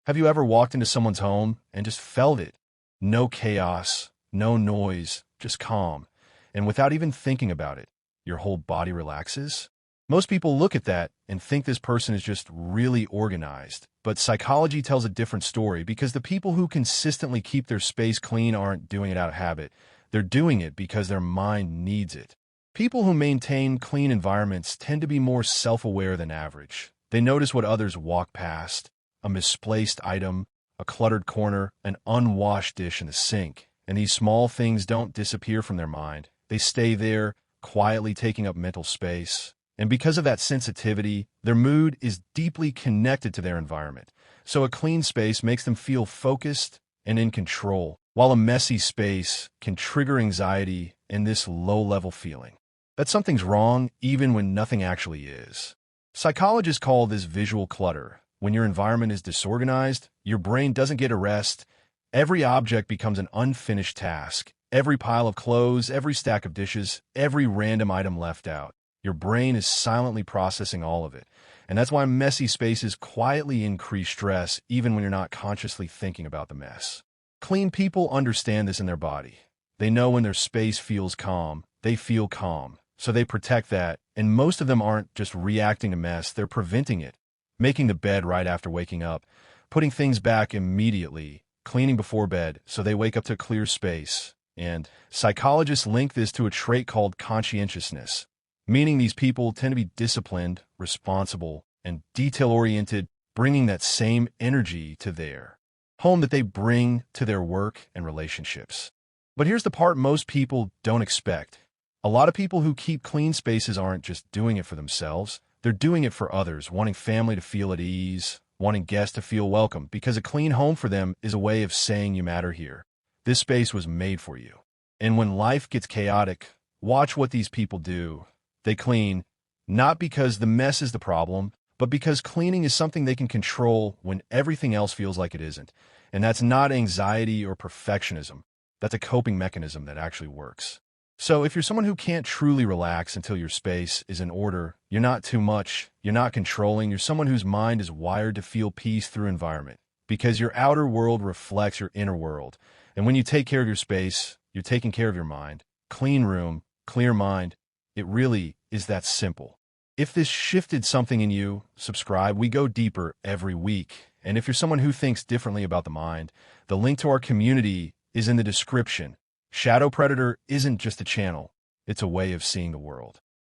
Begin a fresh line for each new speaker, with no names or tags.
Have you ever walked into someone's home and just felt it? No chaos, no noise, just calm. And without even thinking about it, your whole body relaxes? Most people look at that and think this person is just really organized. But psychology tells a different story because the people who consistently keep their space clean aren't doing it out of habit. They're doing it because their mind needs it. People who maintain clean environments tend to be more self-aware than average. They notice what others walk past: a misplaced item, a cluttered corner, an unwashed dish in the sink. And these small things don't disappear from their mind. They stay there, quietly taking up mental space. And because of that sensitivity, their mood is deeply connected to their environment. So a clean space makes them feel focused and in control, while a messy space can trigger anxiety and this low-level feeling that something's wrong even when nothing actually is. Psychologists call this visual clutter. When your environment is disorganized, your brain doesn't get a rest. Every object becomes an unfinished task. Every pile of clothes, every stack of dishes, every random item left out. Your brain is silently processing all of it. And that's why messy spaces quietly increase stress even when you're not consciously thinking about the mess. Clean people understand this in their body. They know when their space feels calm, they feel calm. So they protect that, and most of them aren't just reacting to mess, they're preventing it. Making the bed right after waking up, putting things back immediately, cleaning before bed so they wake up to clear space. And psychologists link this to a trait called conscientiousness, meaning these people tend to be disciplined, responsible, and detail-oriented, bringing that same energy to their home that they bring to their work and relationships. But here's the part most people don't expect. A lot of people who keep clean spaces aren't just doing it for themselves. They're doing it for others, wanting family to feel at ease, wanting guests to feel welcome, because a clean home for them is a way of saying you matter here. This space was made for you. And when life gets chaotic, watch what these people do. They clean, not because the mess is the problem, but because cleaning is something they can control when everything else feels like it isn't. And that's not anxiety or perfectionism. That's a coping mechanism that actually works. So if you're someone who can't truly relax until your space is in order, you're not too much, you're not controlling, you're someone whose mind is wired to feel peace through environment. Because your outer world reflects your inner world. And when you take care of your space, you're taking care of your mind. Clean room, clear mind. It really is that simple. If this shifted something in you, subscribe. We go deeper every week. And if you're someone who thinks differently about the mind, the link to our community is in the description. Shadow Predator isn't just a channel, it's a way of seeing the world.